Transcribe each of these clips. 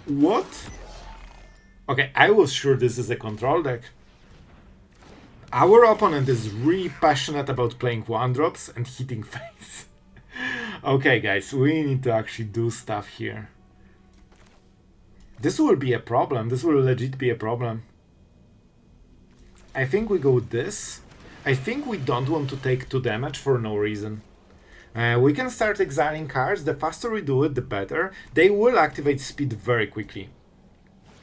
What? Okay, I was sure this is a control deck. Our opponent is really passionate about playing 1-drops and hitting face. Okay, guys, we need to actually do stuff here. This will be a problem. This will legit be a problem. I think we go with this. I think we don't want to take 2 damage for no reason. We can start exiling cards. The faster we do it, the better. They will activate speed very quickly.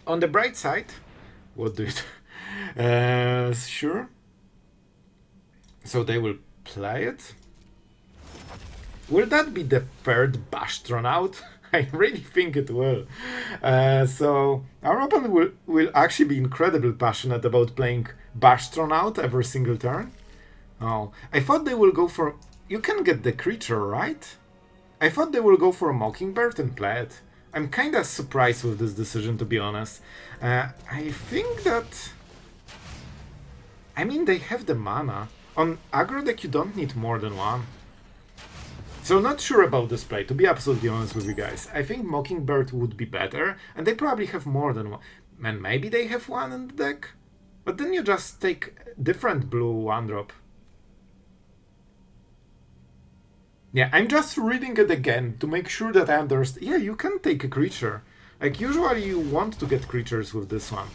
On the bright side, what do it? Sure. So they will play it. Will that be the 3rd Bash thrown out? I really think it will. So our opponent will actually be incredibly passionate about playing Bash thrown out every single turn. Oh, I thought they will go for... You can get the creature, right? I thought they will go for a Mockingbird and play it. I'm kinda surprised with this decision, to be honest. I think that... I mean, they have the mana. On aggro deck, you don't need more than 1. So not sure about this play, to be absolutely honest with you guys. I think Mockingbird would be better, and they probably have more than 1. Man, maybe they have 1 in the deck? But then you just take different blue 1-drop. Yeah, I'm just reading it again to make sure that I understand. Yeah, you can take a creature. Like, usually you want to get creatures with this one.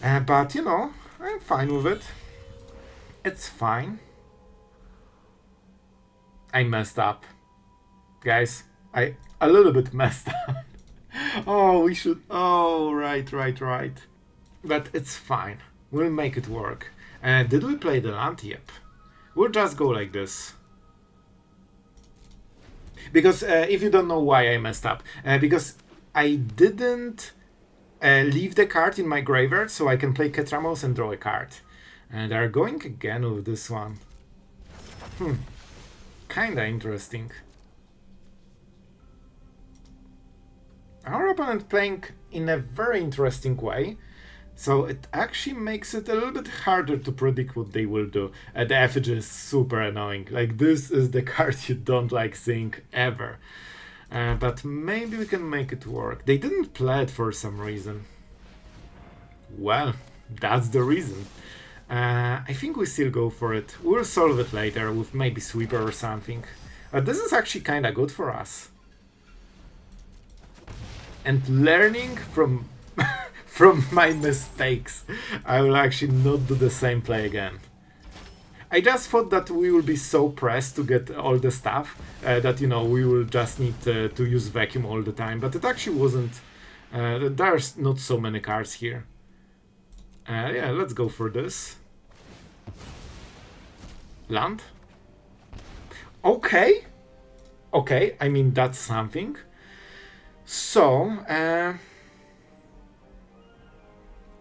But, you know, I'm fine with it. It's fine. I messed up. Guys, I a little bit messed up. Oh, we should... Oh, right. But it's fine. We'll make it work. Did we play the land? Yep. We'll just go like this. Because if you don't know why I messed up, because I didn't leave the card in my graveyard, so I can play Ketramose and draw a card. And they're going again with this one. Kinda interesting. Our opponent playing in a very interesting way. So it actually makes it a little bit harder to predict what they will do. The effigy is super annoying. Like, this is the card you don't like seeing ever. But maybe we can make it work. They didn't play it for some reason. Well, that's the reason. I think we still go for it. We'll solve it later with maybe Sweeper or something. But this is actually kinda good for us. And learning from... from my mistakes, I will actually not do the same play again. I just thought that we will be so pressed to get all the stuff that, you know, we will just need to use Vacuum all the time, but it actually wasn't. There's not so many cards here. Yeah, let's go for this. Land? Okay. Okay, I mean, that's something. So,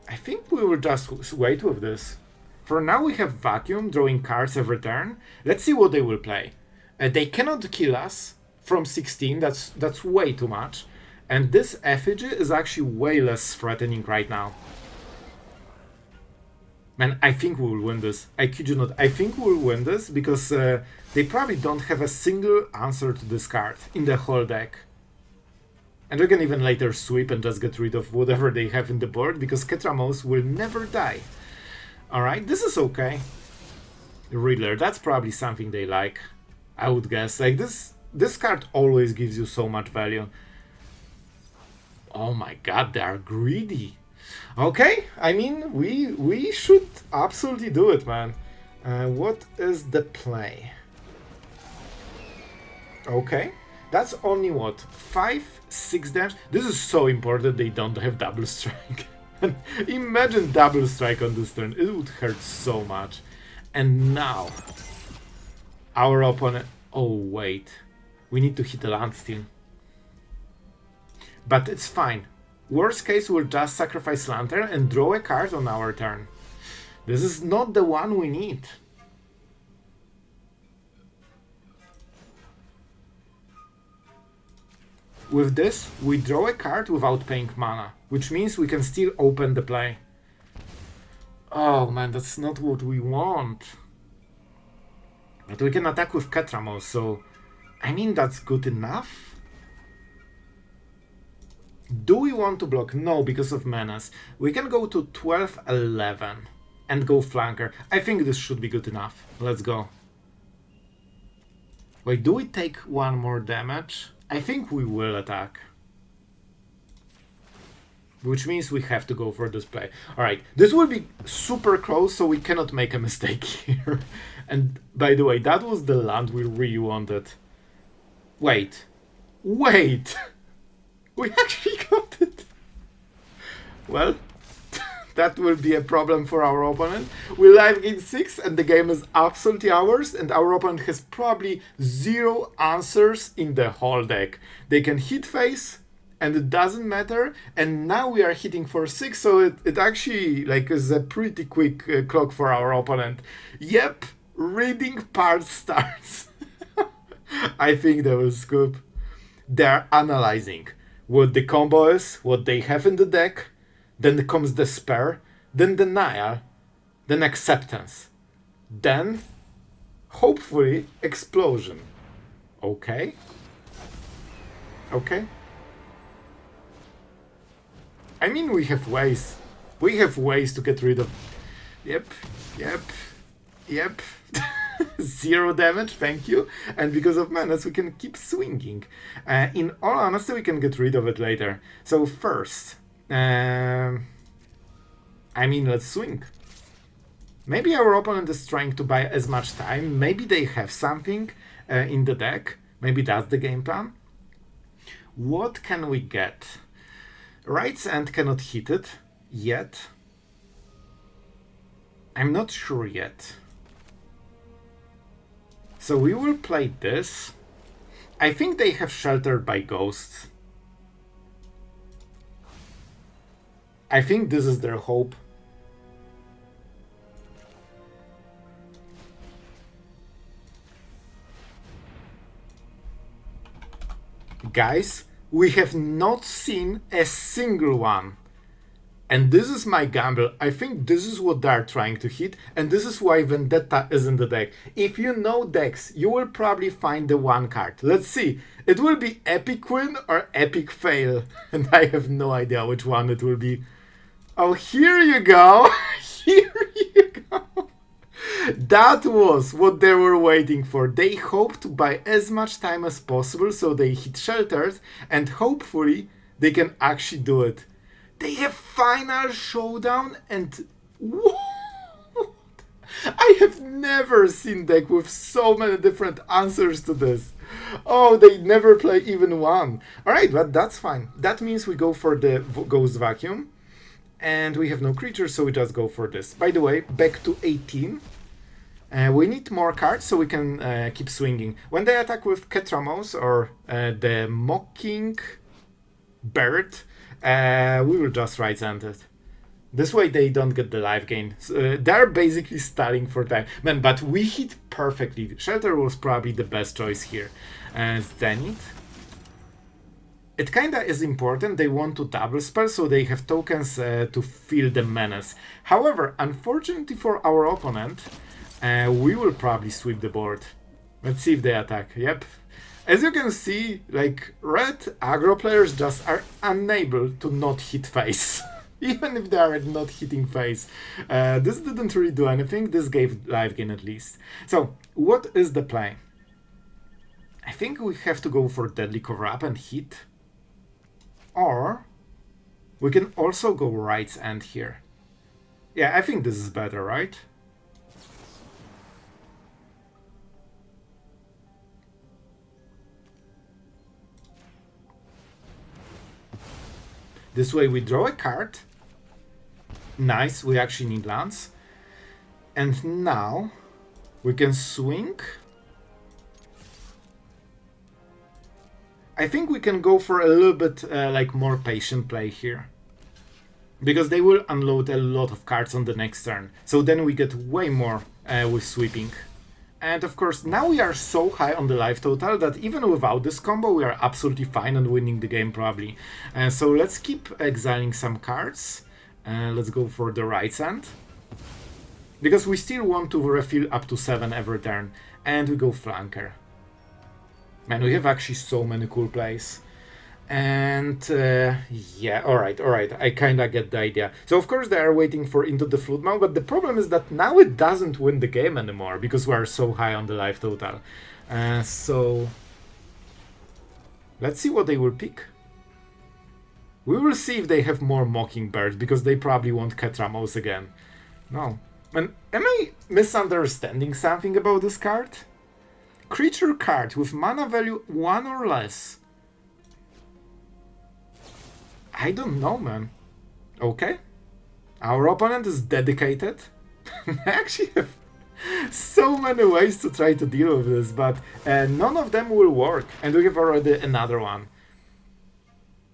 I think we will just wait with this. For now we have Vacuum, drawing cards every turn. Let's see what they will play. They cannot kill us from 16, that's way too much. And this effigy is actually way less threatening right now. Man, I think we will win this. I kid you not, I think we will win this because they probably don't have a single answer to this card in the whole deck. And we can even later sweep and just get rid of whatever they have in the board, because Ketramose will never die. Alright, this is okay. Riddler, that's probably something they like, I would guess. Like, this card always gives you so much value. Oh my god, they are greedy. Okay, I mean, we should absolutely do it, man. What is the play? Okay. That's only what? 5-6 damage? This is so important they don't have double strike. Imagine double strike on this turn. It would hurt so much. And now our opponent... Oh wait. We need to hit a land still. But it's fine. Worst case, we'll just sacrifice Lantern and draw a card on our turn. This is not the one we need. With this, we draw a card without paying mana, which means we can still open the play. Oh man, that's not what we want. But we can attack with Ketramose, so... I mean, that's good enough. Do we want to block? No, because of menace. We can go to 12-11 and go flanker. I think this should be good enough. Let's go. Wait, do we take one more damage? I think we will attack. Which means we have to go for this play. Alright, this will be super close, so we cannot make a mistake here. And by the way, that was the land we really wanted. Wait. Wait! We actually got it! Well, that will be a problem for our opponent. We live gain 6 and the game is absolutely ours, and our opponent has probably 0 answers in the whole deck. They can hit face, and it doesn't matter, and now we are hitting for 6, so it actually like is a pretty quick clock for our opponent. Yep, reading part starts. I think they will scoop. They're analyzing what the combo is, what they have in the deck, then comes despair, then denial, then acceptance, then hopefully explosion. Okay. Okay. I mean, we have ways. We have ways to get rid of... Yep. 0 damage, thank you. And because of menace, we can keep swinging. In all honesty, we can get rid of it later. So first, I mean, let's swing. Maybe our opponent is trying to buy as much time. Maybe they have something in the deck. Maybe that's the game plan. What can we get? Right's End cannot hit it yet. I'm not sure yet. So we will play this. I think they have Sheltered by Ghosts. I think this is their hope. Guys, we have not seen a single one. And this is my gamble. I think this is what they're trying to hit, and this is why Vendetta is in the deck. If you know decks, you will probably find the one card. Let's see. It will be Epic Win or Epic Fail. And I have no idea which one it will be. Oh, here you go. Here you go. That was what they were waiting for. They hoped to buy as much time as possible, so they hit Shelters, and hopefully they can actually do it. They have Final Showdown, and what? I have never seen deck with so many different answers to this. Oh, they never play even one. Alright, but that's fine. That means we go for the Ghost Vacuum, and we have no creatures, so we just go for this. By the way, back to 18. We need more cards so we can keep swinging. When they attack with Ketramose or the Mocking Bird, we will just right hand it. This way they don't get the life gain. They're basically stalling for time. Man, but we hit perfectly. Shelter was probably the best choice here. Zenith. It kinda is important. They want to double spell, so they have tokens to feel the menace. However, unfortunately for our opponent, we will probably sweep the board. Let's see if they attack. Yep. As you can see, like, red aggro players just are unable to not hit face. Even if they are not hitting face. This didn't really do anything. This gave life gain at least. So, what is the play? I think we have to go for Deadly Cover-Up and hit. Or we can also go Right's End here. Yeah, I think this is better, right? This way we draw a card. Nice, we actually need lands. And now we can swing. I think we can go for a little bit like more patient play here. Because they will unload a lot of cards on the next turn. So then we get way more with sweeping. And of course, now we are so high on the life total that even without this combo, we are absolutely fine and winning the game probably. So let's keep exiling some cards. Let's go for the Right's End. Because we still want to refill up to 7 every turn. And we go Flanker. Man, we have actually so many cool plays. And yeah, alright, I kinda get the idea. So of course they are waiting for Into the Flood now, but the problem is that now it doesn't win the game anymore because we are so high on the life total. So let's see what they will pick. We will see if they have more Mockingbirds because they probably want Ketramose again. No. And am I misunderstanding something about this card? Creature card with mana value 1 or less. I don't know, man. Okay. Our opponent is dedicated. I actually have so many ways to try to deal with this, but none of them will work. And we have already another one.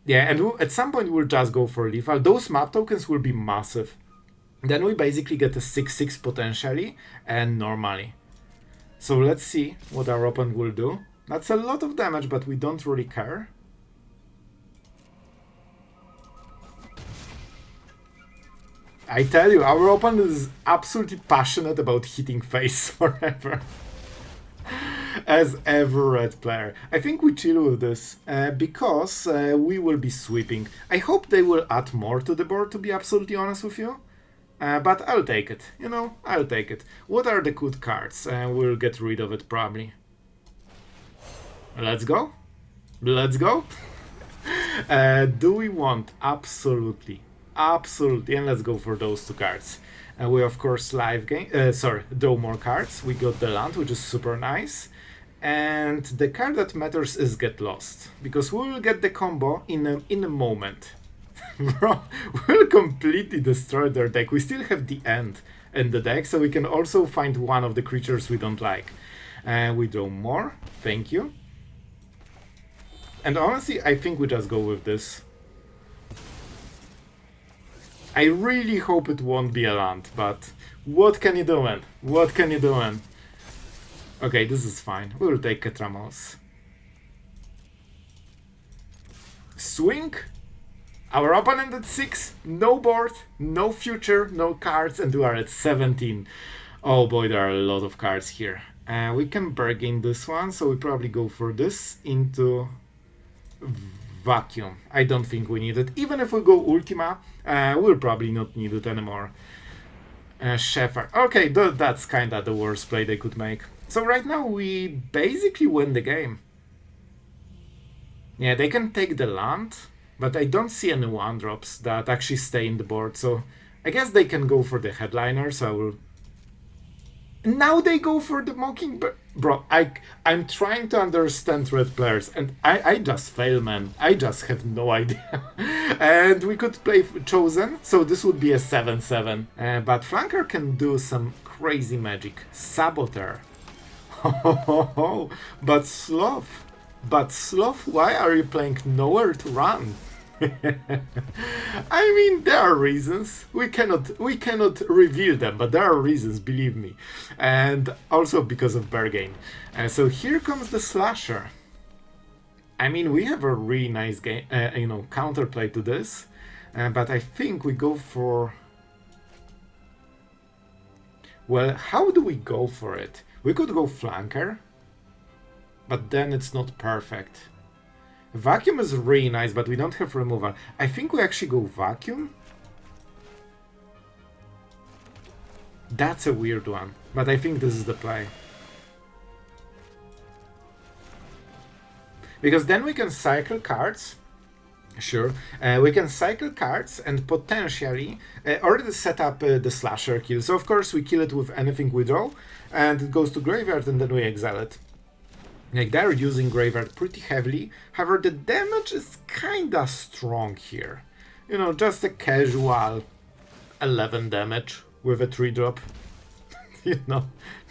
Yeah, and at some point we'll just go for lethal. Those map tokens will be massive. Then we basically get a 6-6 potentially, and normally. So let's see what our opponent will do. That's a lot of damage, but we don't really care. I tell you, our opponent is absolutely passionate about hitting face forever. As every red player. I think we chill with this, because we will be sweeping. I hope they will add more to the board, to be absolutely honest with you. But I'll take it, you know, I'll take it. What are the good cards? We'll get rid of it probably. Let's go. Let's go. Do we want? Absolutely. Absolutely. And let's go for those two cards. We of course live game, draw more cards. We got the land, which is super nice. And the card that matters is Get Lost. Because we will get the combo in a moment. Bro, we'll completely destroy their deck. We still have the end in the deck, so we can also find one of the creatures we don't like. We draw more, thank you. And honestly, I think we just go with this. I really hope it won't be a land, but what can you do, man? What can you do, man? Okay, this is fine. We'll take Ketramose. Swing. Our opponent at 6, no board, no future, no cards, and we are at 17. Oh boy, there are a lot of cards here. We can bargain this one, so we probably go for this into Vacuum. I don't think we need it. Even if we go Ultima, we'll probably not need it anymore. Shepherd. Okay, that's kinda the worst play they could make. So right now we basically win the game. Yeah, they can take the land. But I don't see any 1-drops that actually stay in the board, so I guess they can go for the headliner, so I will... Now they go for the Mockingbird. Bro, I'm trying to understand red players, and I just fail, man. I just have no idea. And we could play Chosen, so this would be a 7-7. But Flanker can do some crazy magic. Saboteur. But Sloth. But Sloth, why are you playing Nowhere to Run? I mean, there are reasons. We cannot reveal them, but there are reasons, believe me. And also because of Bargain. So here comes the Slasher. I mean, we have a really nice game, counterplay to this. But I think we go for... Well, how do we go for it? We could go Flanker. But then it's not perfect. Vacuum is really nice, but we don't have removal. I think we actually go Vacuum. That's a weird one, but I think this is the play. Because then we can cycle cards. Sure. We can cycle cards and potentially already set up the Slasher kill. So of course we kill it with anything we draw, and it goes to graveyard and then we exile it. Like, they're using Graveyard pretty heavily, however the damage is kinda strong here. You know, just a casual 11 damage with a 3-drop. You know,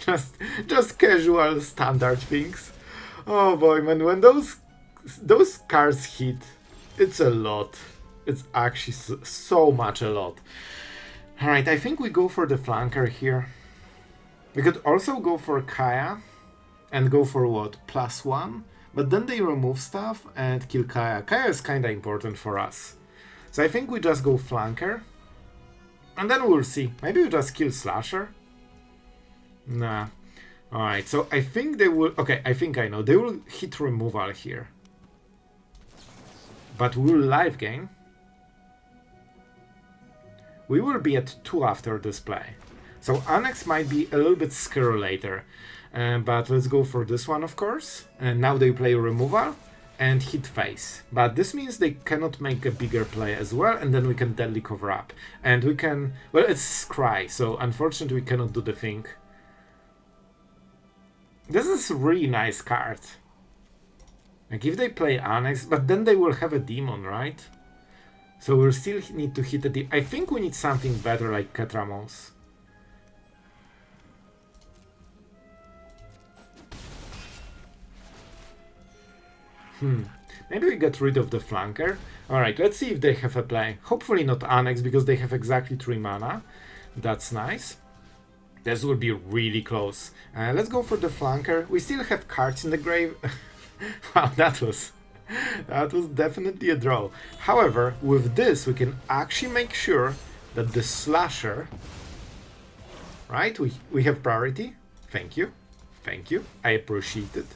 just casual standard things. Oh boy, man, when those cards hit, it's a lot. It's actually so much a lot. Alright, I think we go for the Flanker here. We could also go for Kaya. And go for what? +1? But then they remove stuff and kill Kaya. Kaya is kinda important for us. So I think we just go Flanker. And then we'll see. Maybe we just kill Slasher? Nah. Alright, so I think they will... Okay, I think I know. They will hit removal here. but we will live gain. We will be at 2 after this play. So Annex might be a little bit scary later. But let's go for this one, of course. And now they play removal and hit face. But this means they cannot make a bigger play as well, and then we can deadly cover up. And we can... Well, it's Scry, so unfortunately we cannot do the thing. This is a really nice card. Like if they play Annex, but then they will have a demon, right? So we'll still need to hit a demon. I think we need something better like Ketramose. Maybe we get rid of the flanker. Alright, let's see if they have a play. Hopefully not Annex, because they have exactly 3 mana. That's nice. This will be really close. Let's go for the flanker. We still have cards in the grave. Wow, that was definitely a draw. However, with this we can actually make sure that the slasher... Right, we have priority. Thank you. Thank you. I appreciate it.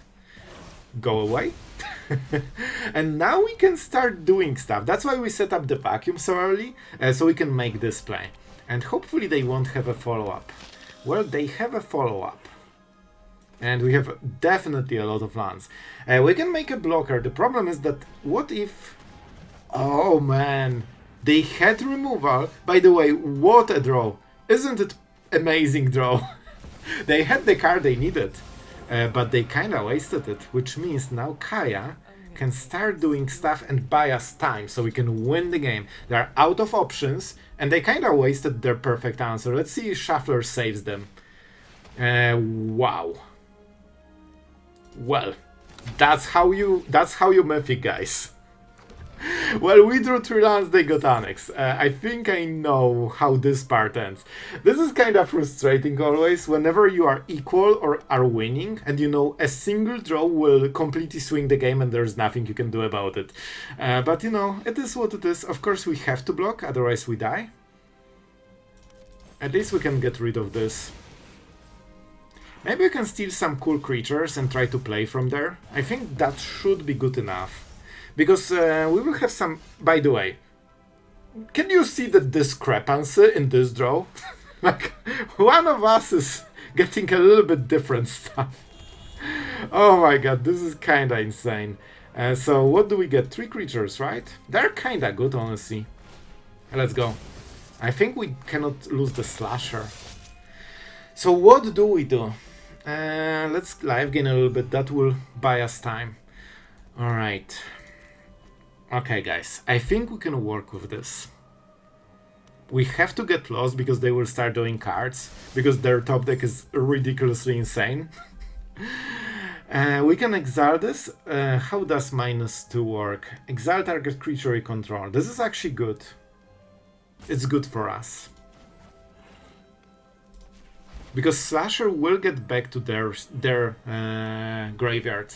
Go away. And now we can start doing stuff. That's why we set up the vacuum so early, so we can make this play. And hopefully they won't have a follow-up. Well, they have a follow-up. And we have definitely a lot of lands. We can make a blocker. The problem is that what if... Oh man, they had removal. By the way, what a draw. Isn't it amazing draw? They had the card they needed. But they kinda wasted it, which means now Kaya can start doing stuff and buy us time so we can win the game. They're out of options and they kinda wasted their perfect answer. Let's see if Shuffler saves them. Wow. Well, that's how you mythic, guys. Well, we drew 3 lands, they got Annex. I think I know how this part ends. This is kind of frustrating always, whenever you are equal or are winning, and you know a single draw will completely swing the game and there's nothing you can do about it. But you know, it is what it is. Of course we have to block, otherwise we die. At least we can get rid of this. Maybe we can steal some cool creatures and try to play from there. I think that should be good enough. Because we will have some... By the way, can you see the discrepancy in this draw? Like, one of us is getting a little bit different stuff. Oh my god, this is kinda insane. So what do we get? 3 creatures, right? They're kinda good, honestly. Let's go. I think we cannot lose the slasher. So what do we do? Let's live gain a little bit. That will buy us time. Alright. Okay, guys, I think we can work with this. We have to get lost because they will start doing cards, because their top deck is ridiculously insane. We can exile this. How does -2 work? Exile target creature you control. This is actually good. It's good for us. Because Slasher will get back to their graveyard.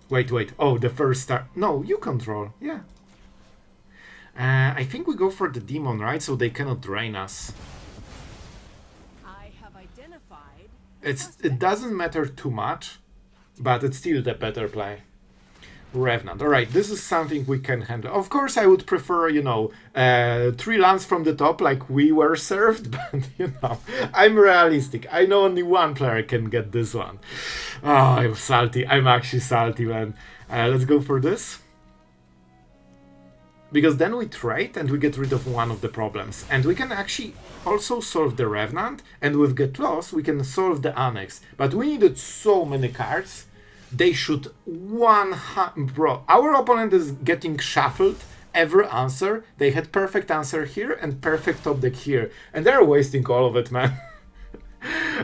Wait. Oh, the first star. No, you control. Yeah. I think we go for the demon, right? So they cannot drain us. I have identified. It doesn't matter too much, but it's still the better play. Revenant. Alright, this is something we can handle. Of course, I would prefer, you know, 3 lands from the top like we were served, but, you know, I'm realistic. I know only one player can get this one. Oh, I'm salty. I'm actually salty, man. Let's go for this. Because then we trade and we get rid of one of the problems. And we can actually also solve the Revenant, and with Get Lost, we can solve the Annex. But we needed so many cards. They should bro, our opponent is getting shuffled every answer. They had perfect answer here and perfect top deck here. And they're wasting all of it, man.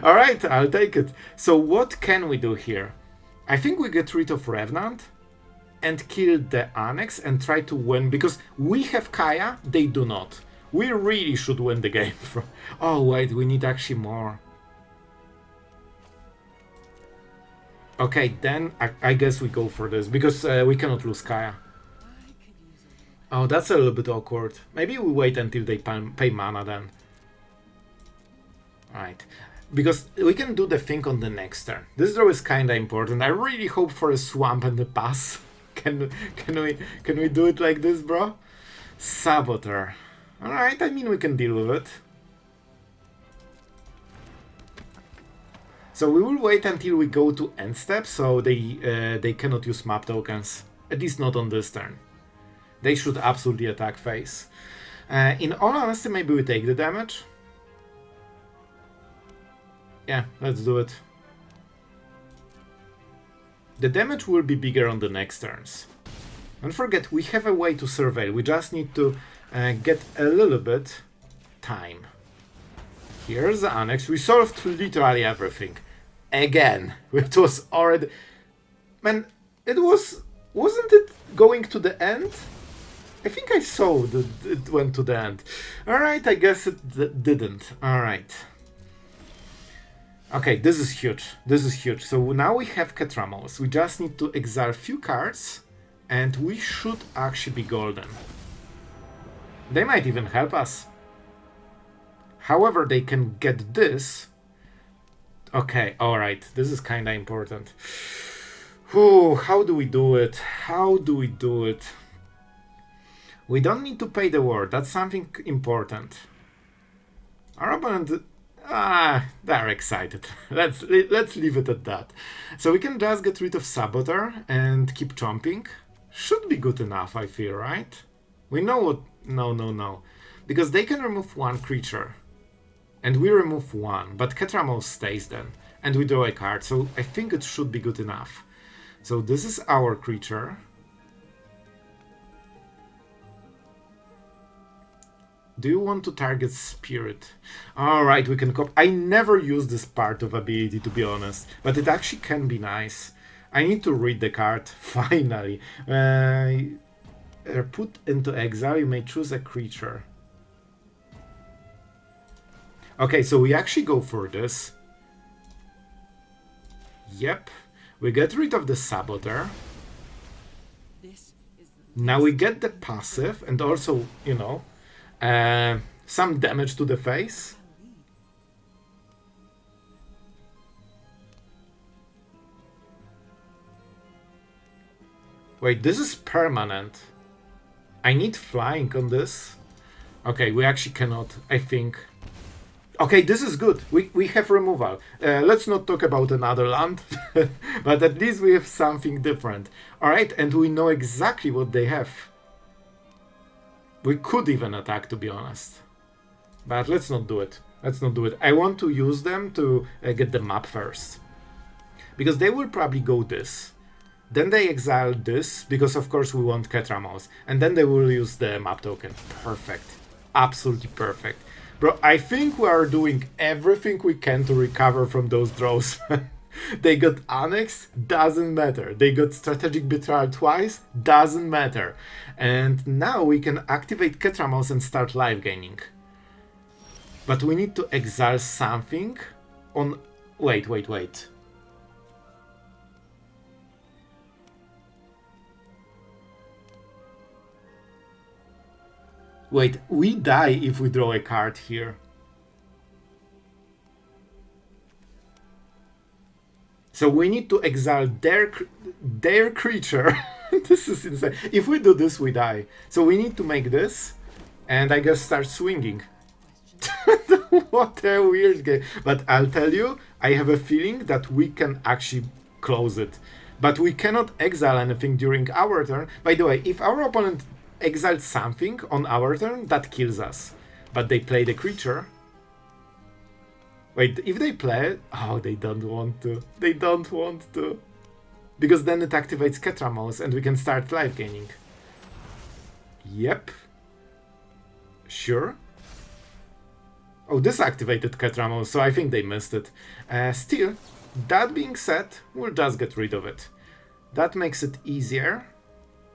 Alright, I'll take it. So what can we do here? I think we get rid of Revenant and kill the Annex and try to win. Because we have Kaya, they do not. We really should win the game. Oh wait, we need actually more. Okay, then I guess we go for this, because we cannot lose Kaya. Oh, that's a little bit awkward. Maybe we wait until they pay mana then. Alright. because we can do the thing on the next turn. This draw is kinda important. I really hope for a swamp and a pass. Can we do it like this, bro? Saboteur. Alright, I mean we can deal with it. So we will wait until we go to end step, so they cannot use map tokens. At least not on this turn. They should absolutely attack face. In all honesty, maybe we take the damage. Yeah, let's do it. The damage will be bigger on the next turns. Don't forget, we have a way to surveil. We just need to get a little bit time. Here's the annex. We solved literally everything. Again, it was already... Man, it was... Wasn't it going to the end? I think I saw that it went to the end. Alright, I guess it didn't. Alright. Okay, this is huge. This is huge. So now we have Ketramose. We just need to exile a few cards, and we should actually be golden. They might even help us. However, they can get this. Okay, alright. This is kinda important. Ooh, how do we do it? How do we do it? We don't need to pay the war. That's something important. Our opponent... they're excited. Let's leave it at that. So we can just get rid of Saboteur and keep chomping. Should be good enough, I feel, right? We know what... No. Because they can remove one creature. And we remove one, but Ketramose stays then. And we draw a card, so I think it should be good enough. So this is our creature. Do you want to target Spirit? Alright, we can copy. I never use this part of ability, to be honest. But it actually can be nice. I need to read the card, finally. Put into exile, you may choose a creature. Okay, so we actually go for this. Yep. We get rid of the Saboteur. Now we get the passive and also, you know, some damage to the face. Wait, this is permanent. I need flying on this. Okay, we actually cannot, I think. Okay, this is good. We have removal. Let's not talk about another land, but at least we have something different. Alright, and we know exactly what they have. We could even attack, to be honest. But let's not do it. Let's not do it. I want to use them to get the map first. Because they will probably go this. Then they exile this, because of course we want Ketramose. And then they will use the map token. Perfect. Absolutely perfect. Bro, I think we are doing everything we can to recover from those draws. They got Annex, doesn't matter. They got Strategic Betrayal twice, doesn't matter. And now we can activate Ketramose and start life gaining. But we need to exile something on... Wait. Wait, we die if we draw a card here. So we need to exile their creature. This is insane. If we do this, we die. So we need to make this, and I guess start swinging. What a weird game. But I'll tell you, I have a feeling that we can actually close it. But we cannot exile anything during our turn. By the way, if our opponent exiles something on our turn, that kills us. But they play the creature. Wait, if they play it... Oh, they don't want to. They don't want to. Because then it activates Ketramose and we can start life gaining. Yep. Sure. Oh, this activated Ketramose, so I think they missed it. Still, that being said, we'll just get rid of it. That makes it easier.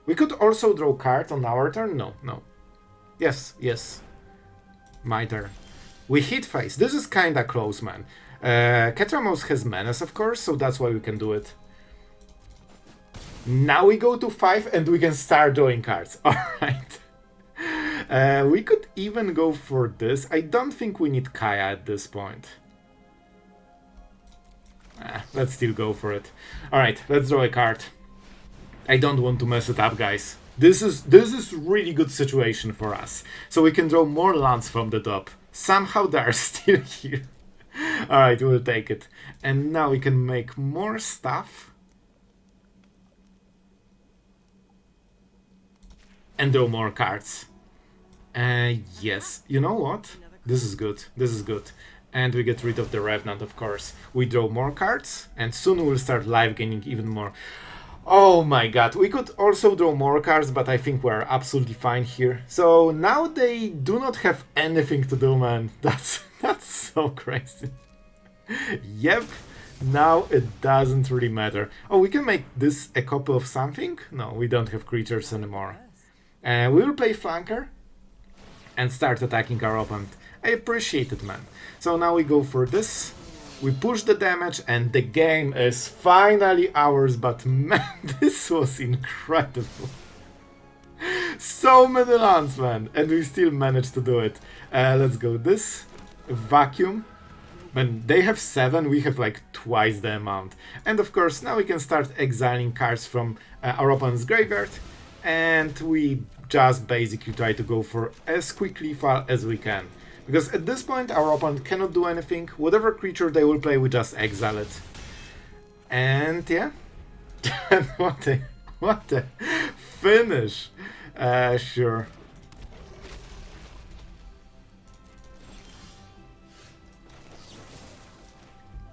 We could also draw card on our turn. No. Yes. My turn. We hit face. This is kinda close, man. Ketramose has menace, of course, so that's why we can do it. Now we go to 5 and we can start drawing cards. Alright. We could even go for this. I don't think we need Kaya at this point. Let's still go for it. Alright, let's draw a card. I don't want to mess it up, guys. This is really good situation for us. So we can draw more lands from the top. Somehow they are still here. Alright, we'll take it. And now we can make more stuff. And draw more cards. Yes, you know what? This is good. This is good. And we get rid of the Revenant, of course. We draw more cards, and soon we'll start live gaining even more. Oh my god, we could also draw more cards, but I think we're absolutely fine here. So now they do not have anything to do, man. That's so crazy. Yep, now it doesn't really matter. Oh, we can make this a copy of something? No, we don't have creatures anymore. We will play Flanker and start attacking our opponent. I appreciate it, man. So now we go for this. We push the damage and the game is finally ours, but man, this was incredible. So many lands, man, and we still managed to do it. Let's go this. Vacuum. When they have 7, we have like twice the amount. And of course, now we can start exiling cards from our opponent's graveyard. And we just basically try to go for as quick lethal as we can. Because at this point our opponent cannot do anything. Whatever creature they will play, we just exile it. And yeah. what a finish. Sure.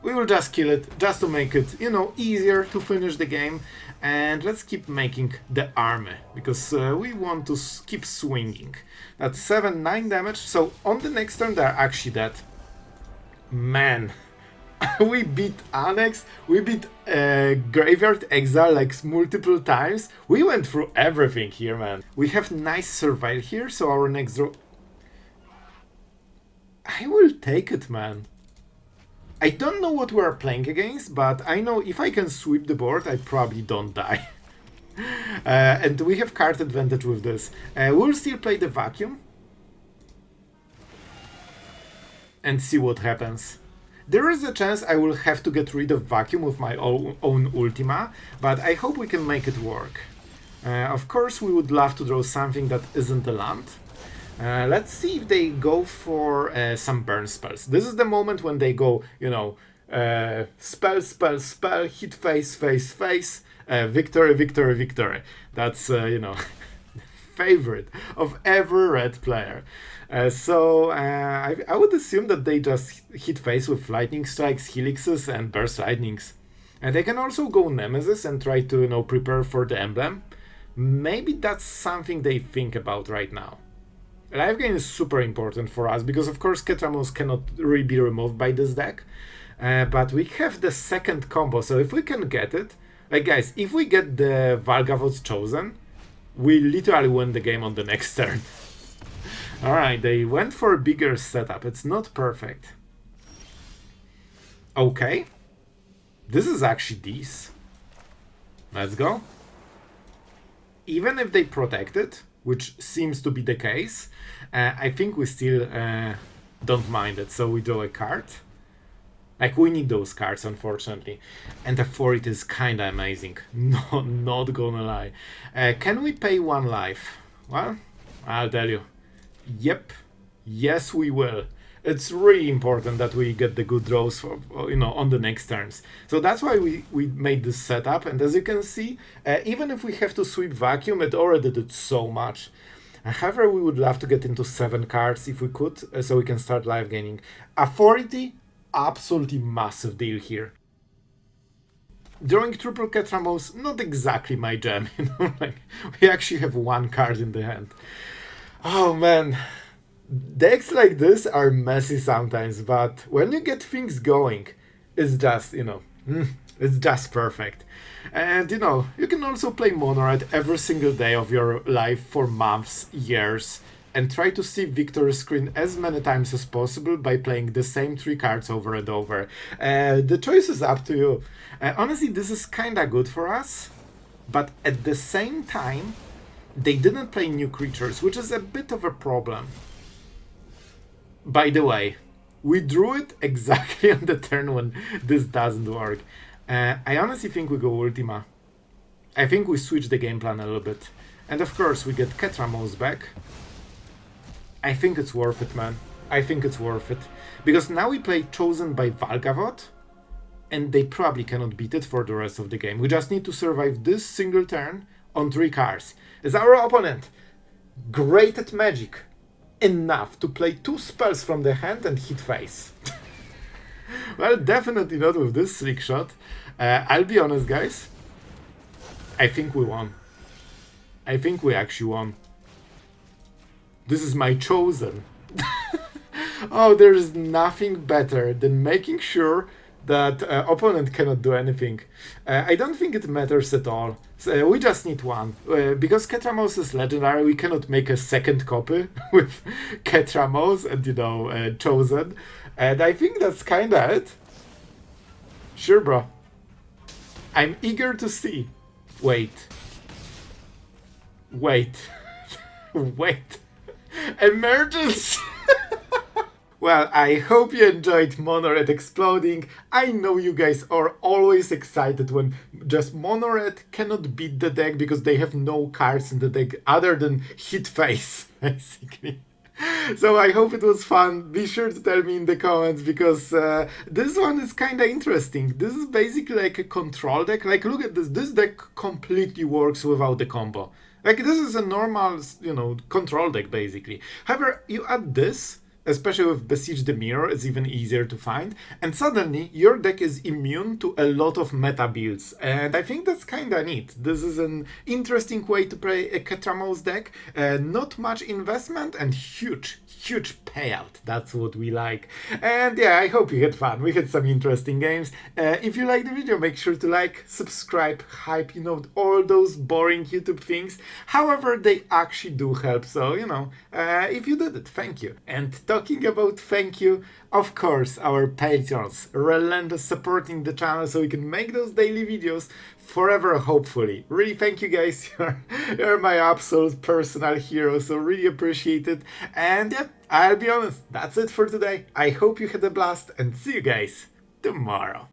We will just kill it, just to make it, you know, easier to finish the game. And let's keep making the army, because we want to keep swinging. That's 7-9 damage, so on the next turn they're actually dead. Man, we beat Annex, we beat Graveyard Exile like multiple times. We went through everything here, man. We have nice survival here, so our next draw... I will take it, man. I don't know what we're playing against, but I know if I can sweep the board, I probably don't die. And we have card advantage with this. We'll still play the Vacuum. And see what happens. There is a chance I will have to get rid of Vacuum with my own Ultima, but I hope we can make it work. Of course, we would love to draw something that isn't a land. Let's see if they go for some burn spells. This is the moment when they go, you know, spell, spell, spell, hit face, face, face, victory, victory, victory. That's, you know, favorite of every red player. So I would assume that they just hit face with lightning strikes, helixes, and burst lightnings. And they can also go Nemesis and try to, you know, prepare for the emblem. Maybe that's something they think about right now. Life gain is super important for us because, of course, Ketramose cannot really be removed by this deck. But we have the second combo, so if we can get it... Like, guys, if we get the Valgavoth chosen, we literally win the game on the next turn. Alright, they went for a bigger setup. It's not perfect. Okay. This is actually these. Let's go. Even if they protect it, which seems to be the case, I think we still don't mind it, so we draw a card. Like, we need those cards, unfortunately. And the 4 it is kinda amazing, no, not gonna lie. Can we pay 1 life? Well, I'll tell you. Yep, yes we will. It's really important that we get the good draws for, you know, on the next turns. So that's why we made this setup, and as you can see, even if we have to sweep Vacuum, it already did so much. However, we would love to get into 7 cards if we could, so we can start live gaining. Authority, absolutely massive deal here. Drawing triple Ketramose, not exactly my jam, you know, like, we actually have 1 card in the hand. Oh man. Decks like this are messy sometimes, but when you get things going, it's just, you know, it's just perfect. And, you know, you can also play Mono Red every single day of your life for months, years, and try to see victory screen as many times as possible by playing the same 3 cards over and over. The choice is up to you. Honestly, this is kinda good for us, but at the same time, they didn't play new creatures, which is a bit of a problem. By the way, We drew it exactly on the turn when this doesn't work. I honestly think we go Ultima. I think we switch the game plan a little bit. And of course we get Ketramose back. I think it's worth it, man. I think it's worth it. Because now we play Chosen by Valgavoth, and they probably cannot beat it for the rest of the game. We just need to survive this single turn on 3 cards. As our opponent, great at magic, enough to play 2 spells from the hand and hit face. Well, definitely not with this slick shot. I'll be honest, guys. I think we won. I think we actually won. This is my Chosen. Oh, there's nothing better than making sure that opponent cannot do anything. I don't think it matters at all. So, we just need one. Because Ketramose is legendary, we cannot make a second copy with Ketramose and, you know, Chosen. And I think that's kinda it. Sure, bro. I'm eager to see. Wait. Wait. Wait. Emergency! Well, I hope you enjoyed Mono-Red exploding. I know you guys are always excited when just Mono-Red cannot beat the deck because they have no cards in the deck other than hit face, basically. So I hope it was fun. Be sure to tell me in the comments because this one is kinda interesting. This is basically like a control deck. Like, look at this. This deck completely works without the combo. Like, this is a normal, you know, control deck, basically. However, you add this, especially with Beseech the Mirror, it's even easier to find, and suddenly your deck is immune to a lot of meta builds, and I think that's kinda neat. This is an interesting way to play a Ketramose deck, not much investment and huge payout. That's what we like. And yeah, I hope you had fun. We had some interesting games. If you liked the video, make sure to like, subscribe, hype, you know, all those boring YouTube things. However, they actually do help, so, you know, if you did it, thank you. And talking about thank you, of course, our patrons, relentless supporting the channel so we can make those daily videos forever, hopefully. Really, thank you guys. You're my absolute personal hero, so really appreciate it. And yeah, I'll be honest, that's it for today. I hope you had a blast and see you guys tomorrow.